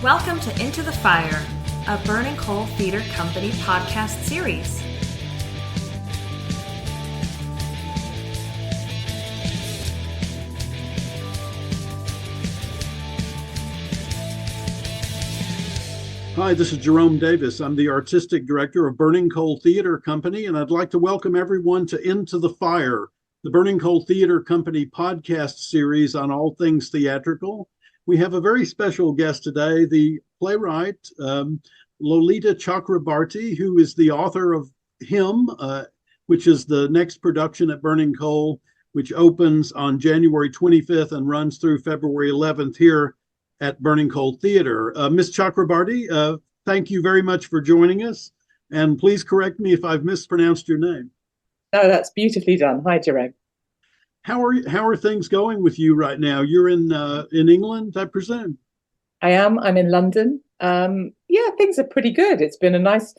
Welcome to Into the Fire, a Burning Coal Theater Company podcast series. Hi, this is Jerome Davis. I'm the artistic director of Burning Coal Theater Company, and I'd like to welcome everyone to Into the Fire, the Burning Coal Theater Company podcast series on all things theatrical. We have a very special guest today, the playwright Lolita Chakrabarti, who is the author of Him, which is the next production at Burning Coal, which opens on January 25th and runs through February 11th here at Burning Coal Theater. Ms. Chakrabarti, thank you very much for joining us, and please correct me if I've mispronounced your name. No, that's beautifully done. Hi, Jerome. How are things going with you right now? You're in England, I presume. I am. I'm in London. Yeah, things are pretty good. It's been a nice,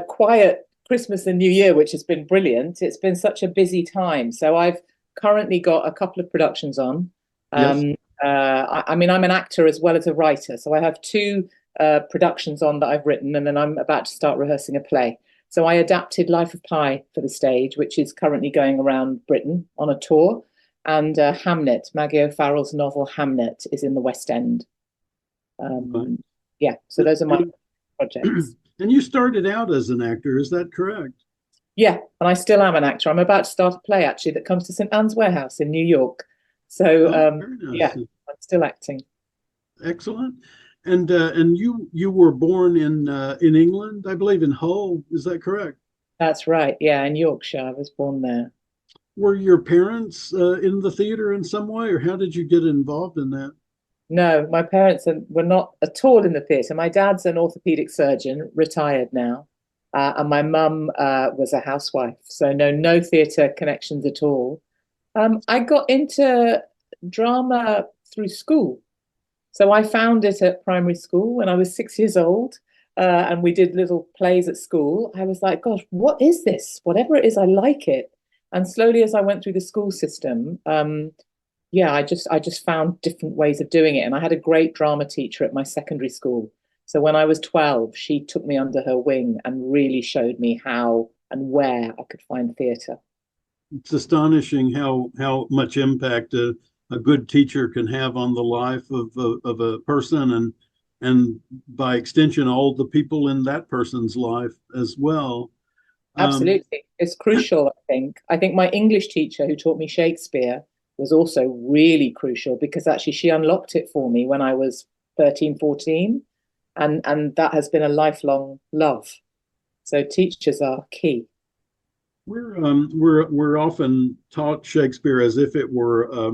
quiet Christmas and New Year, which has been brilliant. It's been such a busy time. So I've currently got a couple of productions on. Yes. I'm an actor as well as a writer. So I have two productions on that I've written, and then I'm about to start rehearsing a play. So I adapted Life of Pi for the stage, which is currently going around Britain on a tour. And HAMNET, Maggie O'Farrell's novel HAMNET, is in the West End. Yeah, so those are my projects. And you started out as an actor, is that correct? Yeah, and I still am an actor. I'm about to start a play, actually, that comes to St. Anne's Warehouse in New York. So, Very nice. yeah, I'm still acting. Excellent. And you were born in England, I believe, in Hull. Is that correct? That's right. Yeah, in Yorkshire. I was born there. Were your parents in the theater in some way, or how did you get involved in that? No, my parents were not at all in the theatre. My dad's an orthopedic surgeon, retired now, and my mum was a housewife. So no theatre connections at all. I got into drama through school. So I found it at primary school when I was 6 years old, and we did little plays at school. I was like, gosh, what is this? Whatever it is, I like it. And slowly as I went through the school system, I just found different ways of doing it. And I had a great drama teacher at my secondary school. So when I was 12, she took me under her wing and really showed me how and where I could find theatre. It's astonishing how much impact a good teacher can have on the life of a person and by extension all the people in that person's life as well. Absolutely. It's crucial, I think. I think my English teacher who taught me Shakespeare was also really crucial because actually she unlocked it for me when I was 13, 14. And that has been a lifelong love. So teachers are key. We're often taught Shakespeare as if it were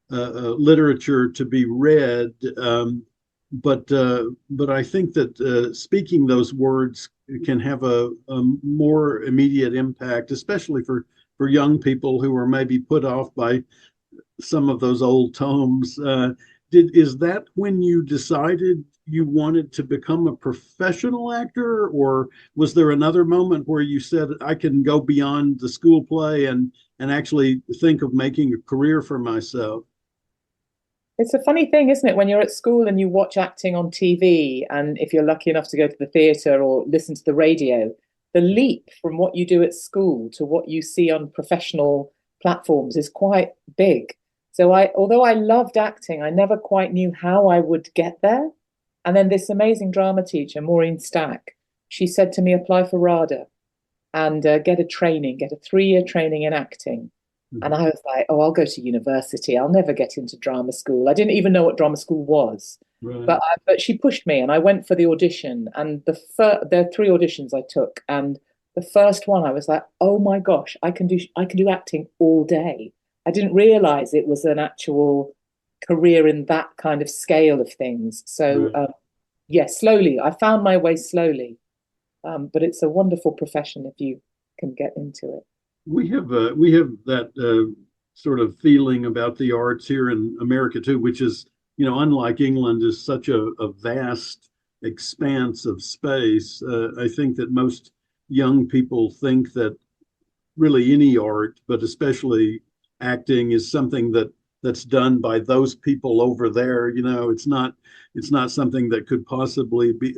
literature to be read, but I think that speaking those words can have a more immediate impact, especially for young people who are maybe put off by some of those old tomes. Is that when you decided you wanted to become a professional actor, or was there another moment where you said, I can go beyond the school play and actually think of making a career for myself? It's a funny thing, isn't it, when you're at school and you watch acting on TV, and if you're lucky enough to go to the theatre or listen to the radio, the leap from what you do at school to what you see on professional platforms is quite big. So although I loved acting, I never quite knew how I would get there. And then this amazing drama teacher, Maureen Stack, she said to me, apply for RADA and get a 3-year training in acting. And I was like, oh, I'll go to university. I'll never get into drama school. I didn't even know what drama school was. Right. But she pushed me and I went for the audition. And there are 3 auditions I took. And the first one, I was like, oh my gosh, I can do acting all day. I didn't realize it was an actual career in that kind of scale of things. So, slowly. I found my way slowly. But it's a wonderful profession if you can get into it. We have that sort of feeling about the arts here in America too, which is, unlike England, is such a vast expanse of space. I think that most young people think that really any art, but especially acting, is something that that's done by those people over there. It's not something that could possibly be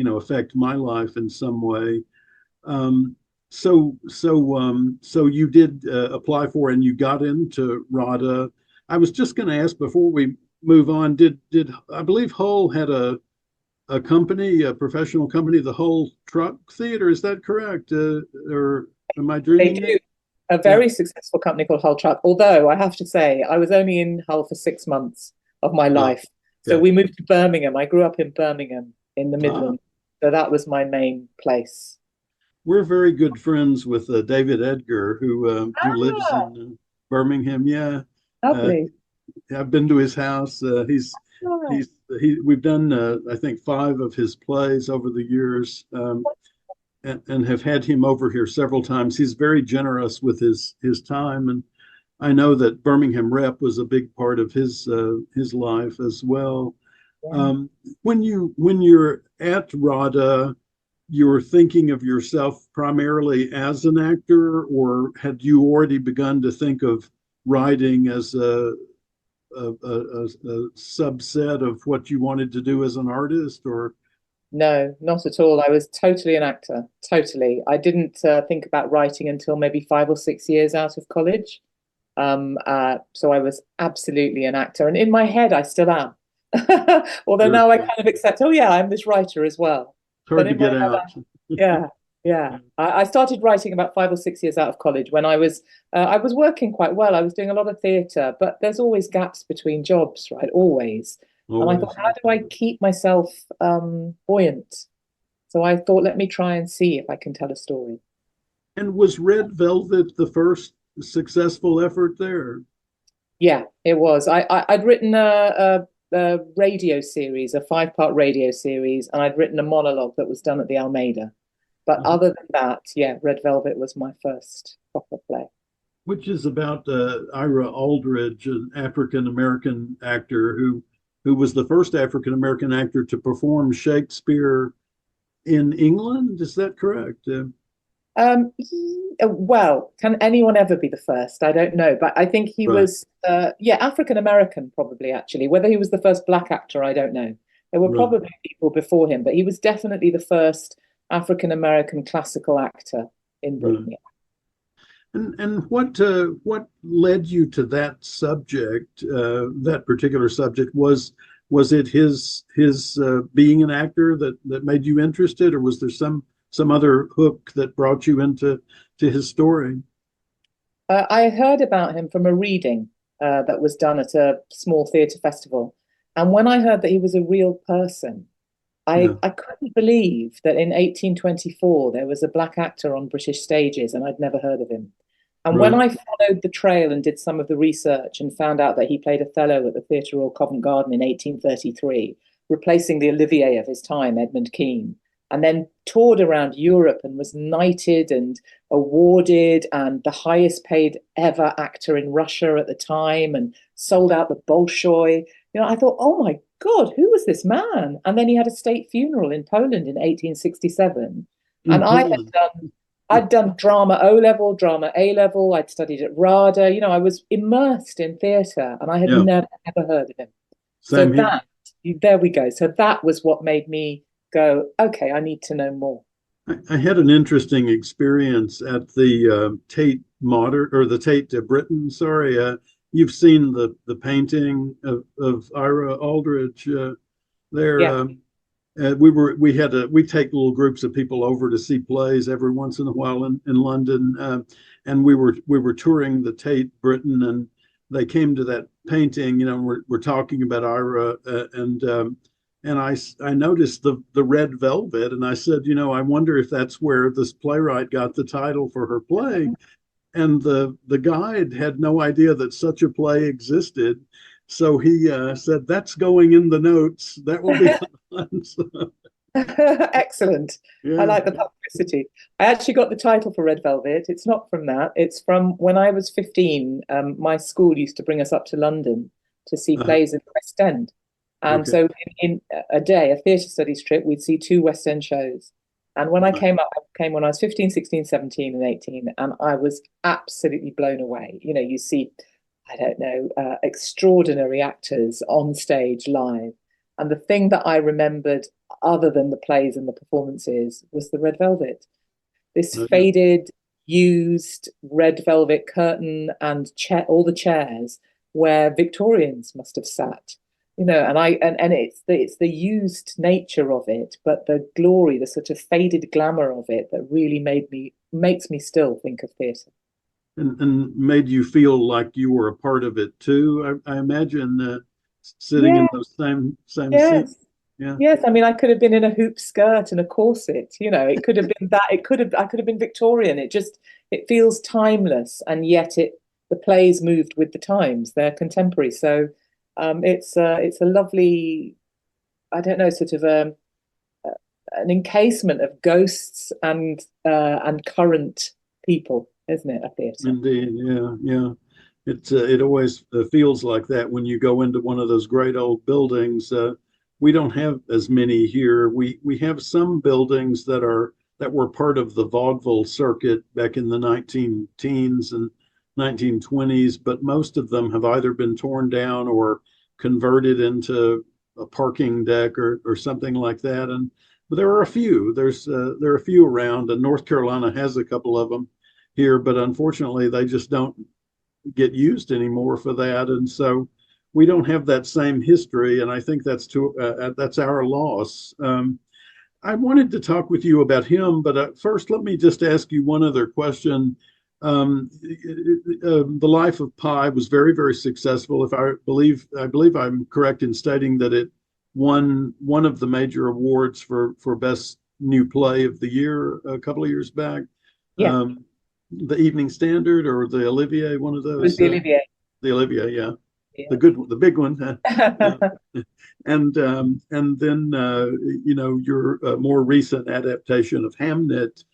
affect my life in some way. So you did apply for and you got into RADA. I was just going to ask before we move on, did I believe Hull had a company, a professional company, the Hull Truck Theater? Is that correct? Or am I dreaming? They do. A very successful company called Hull Truck. Although I have to say, I was only in Hull for 6 months of my life. So we moved to Birmingham. I grew up in Birmingham in the Midlands. So that was my main place. We're very good friends with David Edgar, who lives in Birmingham. Yeah, lovely. I've been to his house. We've done I think 5 of his plays over the years, and have had him over here several times. He's very generous with his time, and I know that Birmingham Rep was a big part of his life as well. Yeah. When you're at RADA, you're thinking of yourself primarily as an actor, or had you already begun to think of writing as a subset of what you wanted to do as an artist? Or no, not at all. I was totally an actor. Totally. I didn't think about writing until maybe 5 or 6 years out of college. So I was absolutely an actor, and in my head I still am. Although now I kind of accept, oh yeah, I'm this writer as well. It's hard to get out. Yeah. I started writing about 5 or 6 years out of college when I was working quite well. I was doing a lot of theatre, but there's always gaps between jobs, right? Always. And I thought, how do I keep myself buoyant? So I thought, let me try and see if I can tell a story. And was Red Velvet the first successful effort there? Yeah, it was. I'd written a radio series, a 5-part radio series, and I'd written a monologue that was done at the Almeida. But other than that, yeah, Red Velvet was my first proper play. Which is about Ira Aldridge, an African-American actor who was the first African-American actor to perform Shakespeare in England. Is that correct? Well, can anyone ever be the first? I don't know, but I think he was, African-American probably, actually. Whether he was the first Black actor, I don't know. There were probably people before him, but he was definitely the first African-American classical actor in Britain. Yeah. And what led you to that subject, that particular subject? Was it his being an actor that made you interested, or was there some other hook that brought you into his story? I heard about him from a reading that was done at a small theatre festival, and when I heard that he was a real person, I couldn't believe that in 1824 there was a Black actor on British stages, and I'd never heard of him. And when I followed the trail and did some of the research and found out that he played Othello at the Theatre Royal Covent Garden in 1833, replacing the Olivier of his time, Edmund Kean, and then toured around Europe and was knighted and awarded and the highest paid ever actor in Russia at the time and sold out the Bolshoi. I thought, oh my God, who was this man? And then he had a state funeral in Poland in 1867. And I'd done drama O-level, drama A-level. I'd studied at RADA. I was immersed in theatre, and I had never, ever heard of him. There we go. So that was what made me go, okay, I need to know more. I had an interesting experience at the Tate Modern, or the Tate Britain. Sorry, you've seen the painting of Ira Aldridge there. Yeah. We take little groups of people over to see plays every once in a while in London, and we were touring the Tate Britain, and they came to that painting. We're talking about Ira, and I noticed the red velvet, and I said, I wonder if that's where this playwright got the title for her play. And the guide had no idea that such a play existed. So he said, that's going in the notes. That will be fun. So, excellent. Yeah. I like the publicity. I actually got the title for Red Velvet. It's not from that. It's from when I was 15. My school used to bring us up to London to see plays in the West End. And so in a day, a theatre studies trip, we'd see 2 West End shows. And when I came when I was 15, 16, 17, and 18, and I was absolutely blown away. You see I don't know, extraordinary actors on stage live. And the thing that I remembered, other than the plays and the performances, was the red velvet. This Yeah. faded, used red velvet curtain and all the chairs where Victorians must have sat. And it's the used nature of it, but the glory, the sort of faded glamour of it that really makes me still think of theatre. And made you feel like you were a part of it too. I imagine sitting in Yeah, those same seats. yes. Yeah. Yes, I mean, I could have been in a hoop skirt and a corset. It could have been that. I could have been Victorian. It feels timeless, and yet the plays moved with the times. They're contemporary, so it's a lovely, I don't know, sort of an encasement of ghosts and current people, isn't it? A theatre. Indeed. Yeah. Yeah. It always feels like that when you go into one of those great old buildings. We don't have as many here. We have some buildings that were part of the vaudeville circuit back in the 19 teens and 1920s, but most of them have either been torn down or converted into a parking deck or something like that. But there are a few. There are a few around, and North Carolina has a couple of them here, but unfortunately they just don't get used anymore for that, and so we don't have that same history. And I think that's our loss. I wanted to talk with you about him, but first, let me just ask you one other question. The Life of Pi was very, very successful. If I believe I'm correct in stating that it won one of the major awards for best new play of the year a couple of years back. Yeah, The Evening Standard or the Olivier, one of it was those. the Olivier. The Olivier, yeah, Yeah. the big one. Uh, and then your more recent adaptation of Hamnet,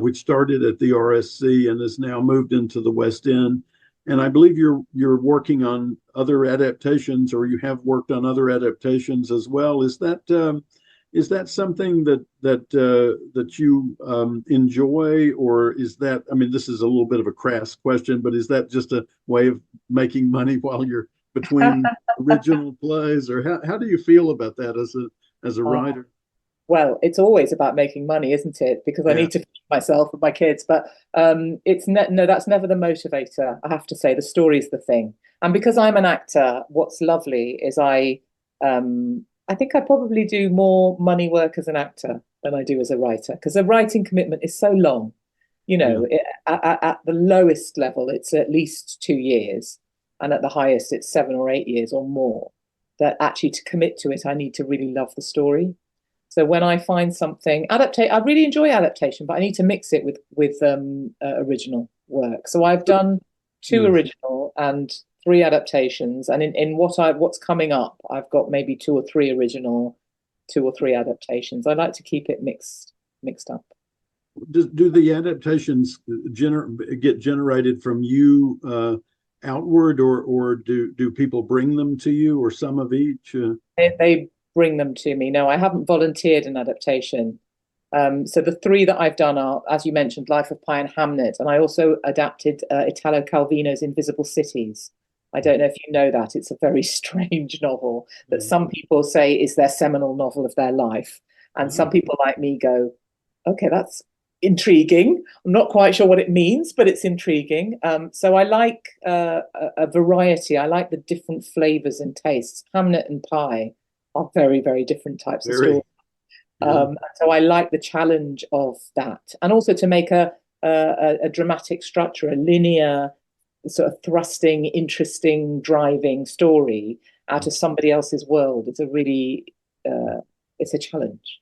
which started at the RSC and has now moved into the West End. And I believe you're working on other adaptations, or you have worked on other adaptations as well. Is that something that you enjoy, or is that? I mean, this is a little bit of a crass question, but is that just a way of making money while you're between original plays, or how do you feel about that as a Oh, writer? well, it's always about making money, isn't it? Because I Yeah. need to feed myself and my kids. But no, that's never the motivator. I have to say, the story's the thing. And because I'm an actor, what's lovely is I think I probably do more money work as an actor than I do as a writer, because the writing commitment is so long. Yeah. At the lowest level, it's at least 2 years, and at the highest, it's 7 or 8 years or more. That actually to commit to it, I need to really love the story. So when I find something I really enjoy adaptation, but I need to mix it with original work. So I've done two Yeah. original and three adaptations, and in what's coming up, I've got maybe two or three original, two or three adaptations. I like to keep it mixed up. Do the adaptations get generated from you outward, or do people bring them to you, or some of each? They bring them to me. No, I haven't volunteered an adaptation. So the three that I've done are, as you mentioned, Life of Pi and Hamnet, and I also adapted Italo Calvino's Invisible Cities. I don't know if you know that. It's a very strange novel that some people say is their seminal novel of their life. And some people like me go, okay, that's intriguing. I'm not quite sure what it means, but it's intriguing. So I like a variety. I like the different flavors and tastes. Hamnet and Pi are very, very different types of stories. Very. Yeah. So I like the challenge of that, and also to make a dramatic structure, a linear, sort of thrusting, interesting, driving story out of somebody else's world. It's a challenge.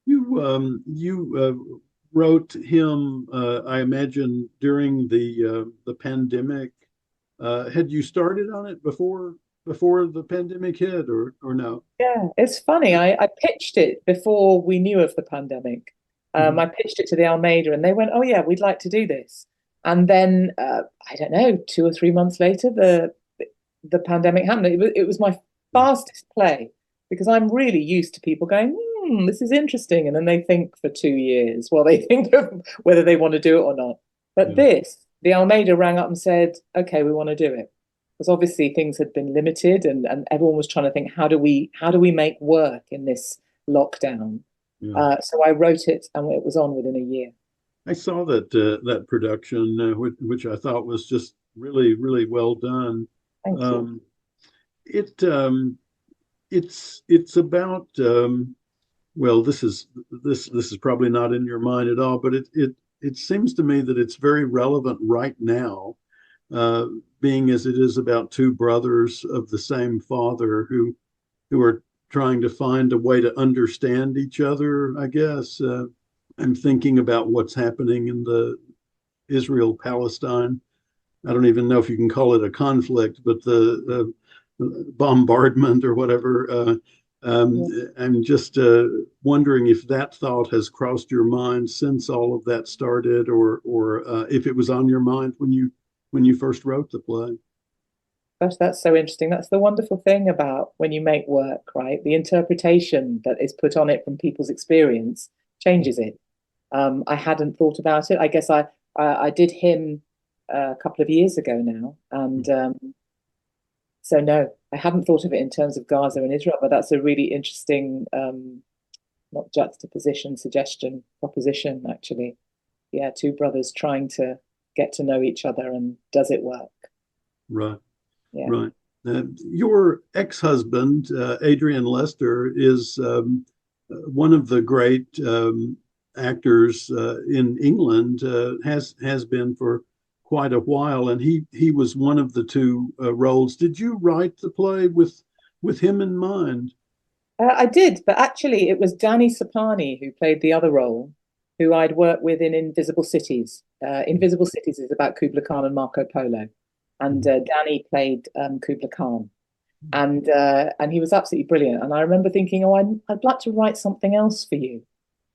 You wrote him, I imagine, during the pandemic. Had you started on it before the pandemic hit, or no? Yeah, it's funny. I pitched it before we knew of the pandemic. I pitched it to the Almeida, and they went, "Oh yeah, we'd like to do this." And then I don't know, 2 or 3 months later, the pandemic happened. It was my fastest play, because I'm really used to people going, "This is interesting," and then they think for 2 years while they think of whether they want to do it or not. But Yeah. this the Almeida rang up and said, okay, we want to do it. Because obviously things had been limited, and everyone was trying to think, how do we make work in this lockdown? Yeah. So I wrote it, and it was on within a year. I saw that production, which I thought was just really, really well done. Thank you. Um, it it's about well, this is probably not in your mind at all, but it seems to me that it's very relevant right now, uh, being as it is about two brothers of the same father who are trying to find a way to understand each other, I guess. I'm thinking about what's happening in the Israel Palestine. I don't even know if you can call it a conflict, but the bombardment or whatever. Um, Yeah. I'm just wondering if that thought has crossed your mind since all of that started, or if it was on your mind when you first wrote the play. Gosh, that's so interesting. That's the wonderful thing about when you make work, right? The interpretation that is put on it from people's experience changes it. I hadn't thought about it. I guess I did him a couple of years ago now, and so no, I hadn't thought of it in terms of Gaza and Israel, but that's a really interesting, not juxtaposition, suggestion, proposition, actually. Yeah, two brothers trying to get to know each other, and does it work? Right, Yeah. right. Your ex-husband, Adrian Lester, is one of the great actors in England. Has been for quite a while, and he was one of the two roles. Did you write the play with him in mind? I did, but actually, it was Danny Sapani who played the other role, who I'd worked with in Invisible Cities. Invisible Cities is about Kubla Khan and Marco Polo, and Danny played Kubla Khan, and he was absolutely brilliant. And I remember thinking, oh, I'd like to write something else for you,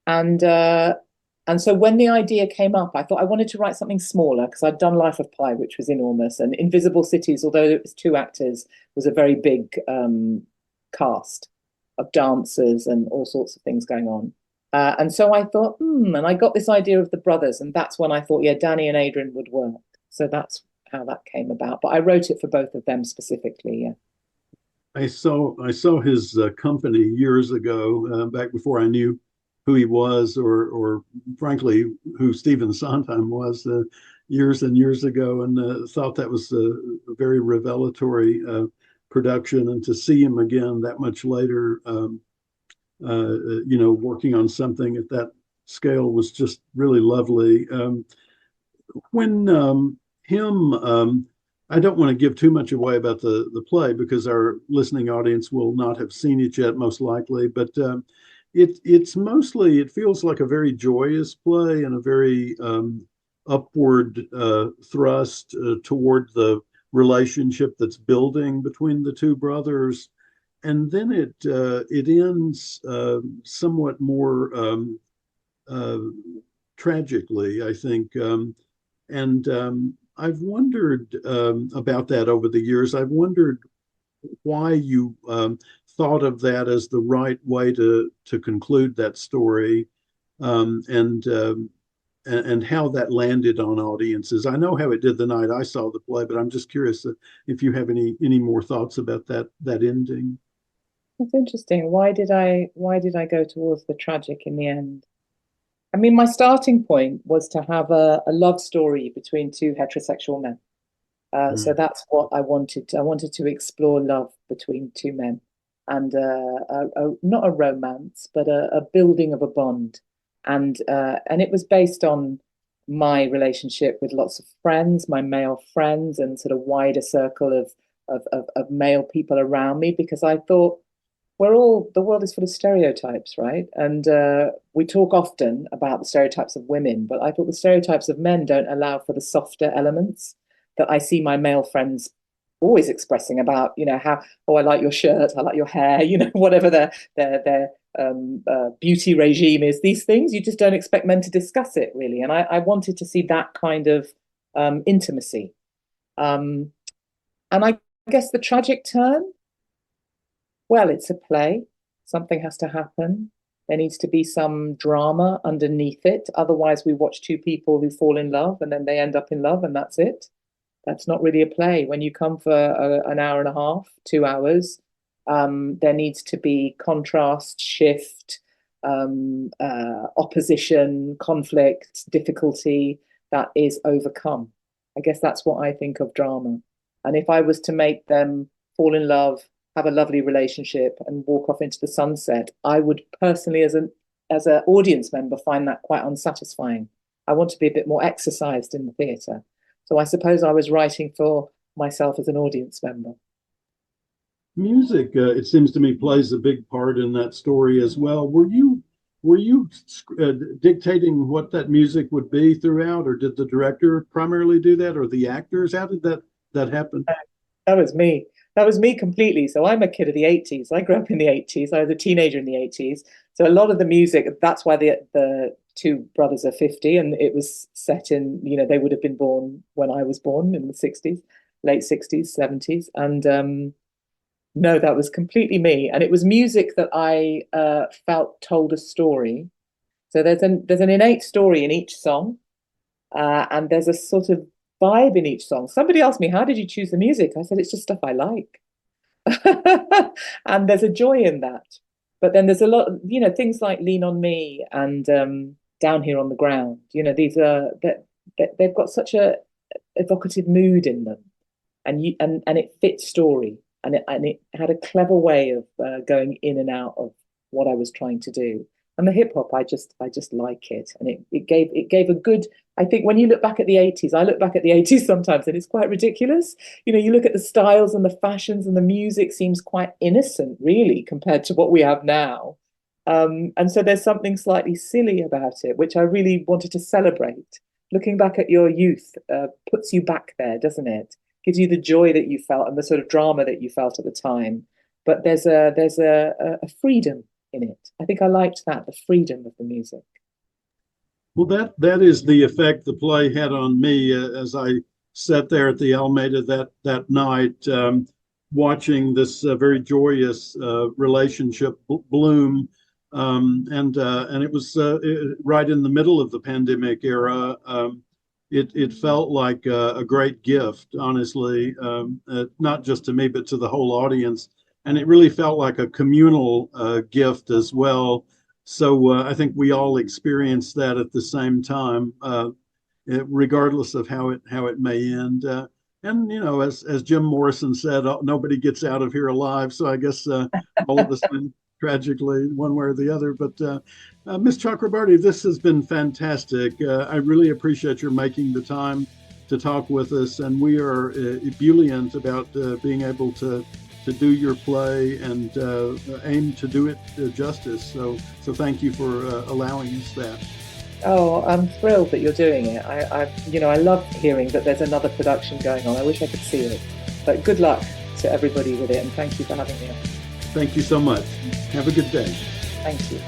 and uh, and so when the idea came up, I thought I wanted to write something smaller because I'd done Life of Pi, which was enormous, and Invisible Cities, although it was two actors, was a very big cast of dancers and all sorts of things going on. And so I thought, and I got this idea of the brothers, and that's when I thought, yeah, Danny and Adrian would work. So that's how that came about. But I wrote it for both of them specifically. Yeah. I saw his company years ago, back before I knew who he was, or frankly who Stephen Sondheim was, years and years ago, and thought that was a very revelatory production. And to see him again that much later, working on something at that scale was just really lovely. When him I don't want to give too much away about the play because our listening audience will not have seen it yet, most likely. But it's mostly, it feels like a very joyous play and a very upward thrust toward the relationship that's building between the two brothers. And then it ends somewhat more uh, tragically, I think. And I've wondered about that over the years. I've wondered why you thought of that as the right way to conclude that story, um, and um, and how that landed on audiences. I know how it did the night I saw the play, but I'm just curious if you have any more thoughts about that ending. That's interesting. Why did I go towards the tragic in the end? I mean, my starting point was to have a love story between two heterosexual men. So Mm. that's what I wanted. I wanted to explore love between two men, and not a romance, but a building of a bond. And it was based on my relationship with lots of friends, my male friends, and sort of wider circle of male people around me, because I thought the world is full of stereotypes, right? And we talk often about the stereotypes of women, but I thought the stereotypes of men don't allow for the softer elements that I see my male friends always expressing about, how, oh, I like your shirt, I like your hair, whatever their beauty regime is. These things you just don't expect men to discuss it really, and I wanted to see that kind of intimacy. Um, and I guess the tragic turn, well, it's a play. Something has to happen. There needs to be some drama underneath it. Otherwise, we watch two people who fall in love and then they end up in love and that's it. That's not really a play. When you come for an hour and a half, 2 hours, there needs to be contrast, shift, opposition, conflict, difficulty that is overcome. I guess that's what I think of drama. And if I was to make them fall in love, have a lovely relationship, and walk off into the sunset, I would personally, as an audience member, find that quite unsatisfying. I want to be a bit more exercised in the theatre. So I suppose I was writing for myself as an audience member. Music, it seems to me, plays a big part in that story as well. Were you dictating what that music would be throughout, or did the director primarily do that, or the actors? How did that happen? That was me. That was me completely. So I'm a kid of the 80s. I grew up in the 80s. I was a teenager in the 80s. So a lot of the music, that's why the two brothers are 50, and it was set in, they would have been born when I was born in the 60s, late 60s, 70s. And no, that was completely me. And it was music that I felt told a story. So there's an innate story in each song, and there's a sort of vibe in each song. Somebody asked me, how did you choose the music? I said, it's just stuff I like. And there's a joy in that. But then there's a lot, things like Lean on Me and Down Here on the Ground. These are they've got such a evocative mood in them, and it fits story, and it had a clever way of going in and out of what I was trying to do. And the hip hop, I just like it, and it gave a good. I think when you look back at the 80s, I look back at the 80s sometimes, and it's quite ridiculous. You look at the styles and the fashions, and the music seems quite innocent, really, compared to what we have now. And so there's something slightly silly about it, which I really wanted to celebrate. Looking back at your youth puts you back there, doesn't it? Gives you the joy that you felt and the sort of drama that you felt at the time. But there's a freedom in it. I think I liked that, the freedom of the music. Well, that is the effect the play had on me as I sat there at the Alameda that night, watching this very joyous relationship bloom, and it was right in the middle of the pandemic era. It felt like a great gift, honestly, not just to me but to the whole audience, and it really felt like a communal gift as well. So I think we all experienced that at the same time, regardless of how it may end. And as Jim Morrison said, nobody gets out of here alive. So I guess all of us went tragically one way or the other. But Ms. Chakrabarti, this has been fantastic. I really appreciate your making the time to talk with us, and we are ebullient about being able to do your play and aim to do it justice. So thank you for allowing us that. Oh, I'm thrilled that you're doing it. I love hearing that there's another production going on. I wish I could see it. But good luck to everybody with it, and thank you for having me on. Thank you so much. Have a good day. Thank you.